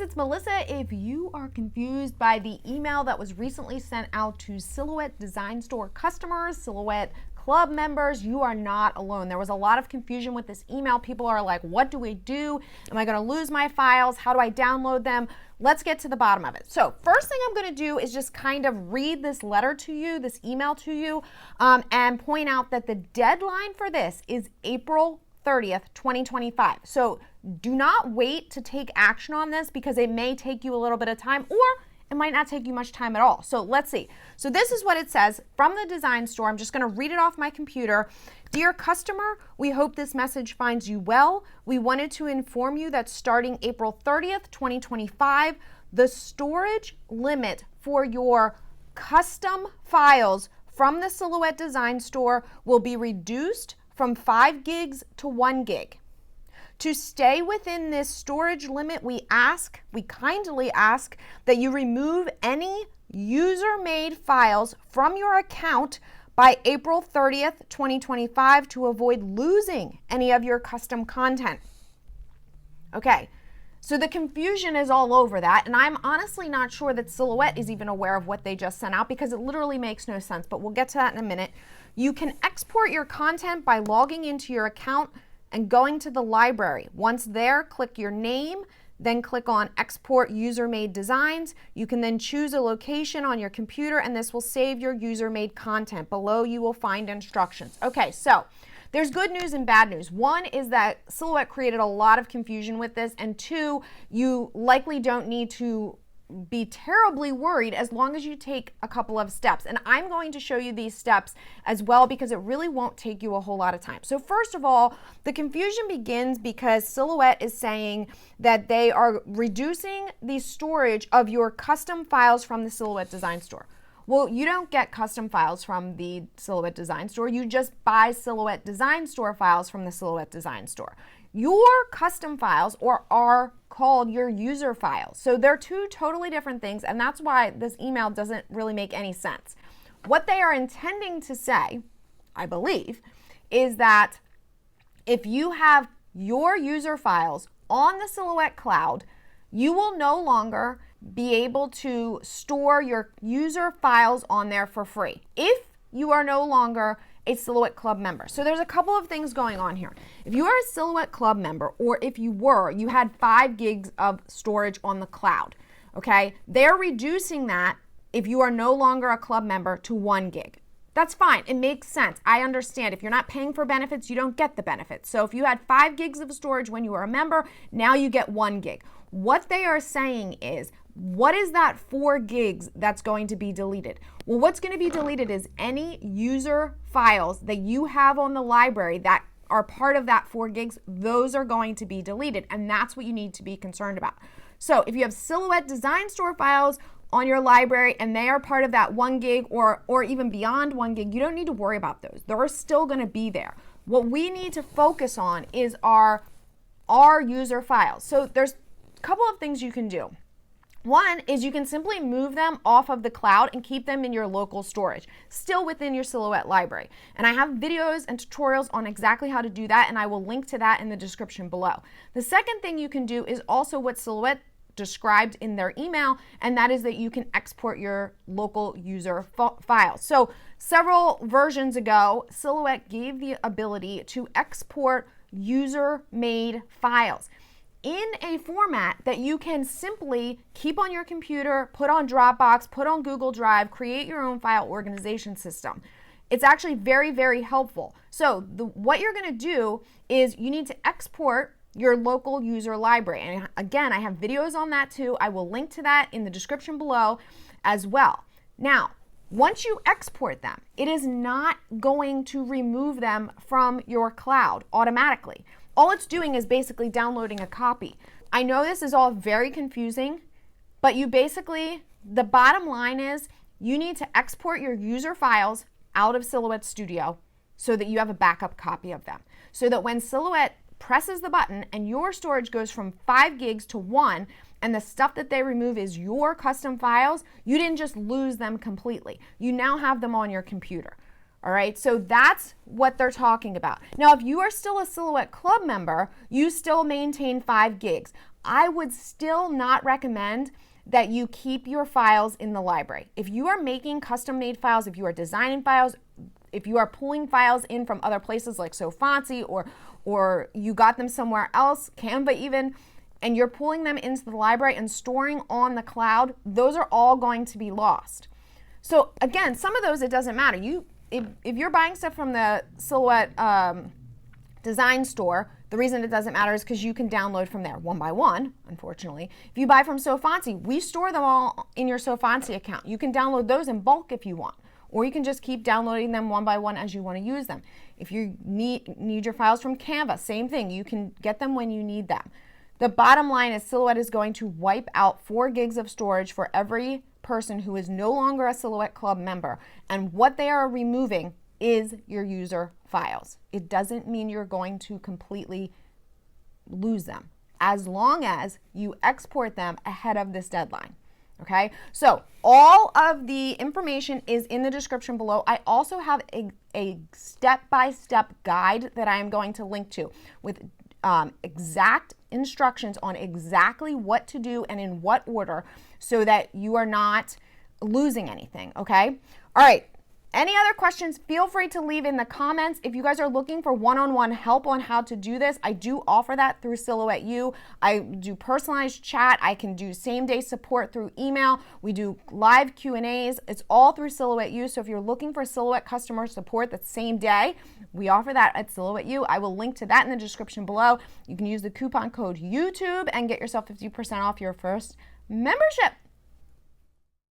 it's Melissa. If you are confused by the email that was recently sent out to Silhouette Design Store customers, Silhouette Club members, you are not alone. There was a lot of confusion with this email. People are like, what do we do? Am I going to lose my files? How do I download them? Let's get to the bottom of it. So first thing I'm going to do is just kind of read this letter to you, this email to you, and point out that the deadline for this is April 30th, 2025. So do not wait to take action on this because it may take you a little bit of time, or it might not take you much time at all. So let's see. So this is what it says from the design store. I'm just going to read it off my computer. Dear customer, we hope this message finds you well. We wanted to inform you that starting April 30th, 2025, the storage limit for your custom files from the Silhouette Design Store will be reduced from 5 gigs to 1 gig. To stay within this storage limit, we kindly ask that you remove any user-made files from your account by April 30th, 2025 to avoid losing any of your custom content. Okay, so the confusion is all over that, and I'm honestly not sure that Silhouette is even aware of what they just sent out because it literally makes no sense, but we'll get to that in a minute. You can export your content by logging into your account and going to the library. Once there, click your name, then click on Export User-Made Designs. You can then choose a location on your computer and this will save your user-made content. Below you will find instructions. Okay, so there's good news and bad news. One is that Silhouette created a lot of confusion with this, and two, you likely don't need to be terribly worried as long as you take a couple of steps. And I'm going to show you these steps as well because it really won't take you a whole lot of time. So first of all, the confusion begins because Silhouette is saying that they are reducing the storage of your custom files from the Silhouette Design Store. Well, you don't get custom files from the Silhouette Design Store. You just buy Silhouette Design Store files from the Silhouette Design Store. Your custom files are called your user files. So they're two totally different things, and that's why this email doesn't really make any sense. What they are intending to say, I believe, is that if you have your user files on the Silhouette cloud, you will no longer be able to store your user files on there for free if you are no longer a Silhouette Club member. So there's a couple of things going on here. If you are a Silhouette Club member, or if you had 5 gigs of storage on the cloud, okay? They're reducing that if you are no longer a club member to 1 gig. That's fine. It makes sense. I understand. If you're not paying for benefits, you don't get the benefits. So if you had 5 gigs of storage when you were a member, now you get 1 gig. What they are saying is, what is that 4 gigs that's going to be deleted? Well, what's going to be deleted is any user files that you have on the library that are part of that 4 gigs, those are going to be deleted, and that's what you need to be concerned about. So if you have Silhouette Design Store files on your library and they are part of that 1 gig or even beyond 1 gig, you don't need to worry about those. They're still going to be there. What we need to focus on is our user files. So there's a couple of things you can do. One is you can simply move them off of the cloud and keep them in your local storage, still within your Silhouette library. And I have videos and tutorials on exactly how to do that, and I will link to that in the description below. The second thing you can do is also what Silhouette described in their email, and that is that you can export your local user files. So several versions ago, Silhouette gave the ability to export user-made files in a format that you can simply keep on your computer, put on Dropbox, put on Google Drive, create your own file organization system. It's actually very, very helpful. So what you're going to do is you need to export your local user library. And again, I have videos on that too. I will link to that in the description below as well. Now, once you export them, it is not going to remove them from your cloud automatically. All it's doing is basically downloading a copy. I know this is all very confusing, but the bottom line is you need to export your user files out of Silhouette Studio so that you have a backup copy of them. So that when Silhouette presses the button and your storage goes from 5 gigs to 1, and the stuff that they remove is your custom files, you didn't just lose them completely. You now have them on your computer. All right, so that's what they're talking about. Now, if you are still a Silhouette Club member, you still maintain 5 gigs. I would still not recommend that you keep your files in the library. If you are making custom-made files, if you are designing files, if you are pulling files in from other places like Sofansi or you got them somewhere else, Canva even, and you're pulling them into the library and storing on the cloud, those are all going to be lost. So again, some of those, it doesn't matter. If you're buying stuff from the Silhouette design store, the reason it doesn't matter is because you can download from there one by one, unfortunately. If you buy from Sofansi, we store them all in your Sofansi account. You can download those in bulk if you want, or you can just keep downloading them one by one as you want to use them. If you need your files from Canva, same thing. You can get them when you need them. The bottom line is Silhouette is going to wipe out 4 gigs of storage for every person who is no longer a Silhouette Club member. And what they are removing is your user files. It doesn't mean you're going to completely lose them, as long as you export them ahead of this deadline. Okay, so all of the information is in the description below. I also have a step-by-step guide that I am going to link to with exact instructions on exactly what to do and in what order, so that you are not losing anything. Okay, all right. Any other questions, feel free to leave in the comments. If you guys are looking for one-on-one help on how to do this, I do offer that through Silhouette U. I do personalized chat. I can do same-day support through email. We do live Q&As. It's all through Silhouette U. So if you're looking for Silhouette customer support that same day, we offer that at Silhouette U. I will link to that in the description below. You can use the coupon code YouTube and get yourself 50% off your first membership.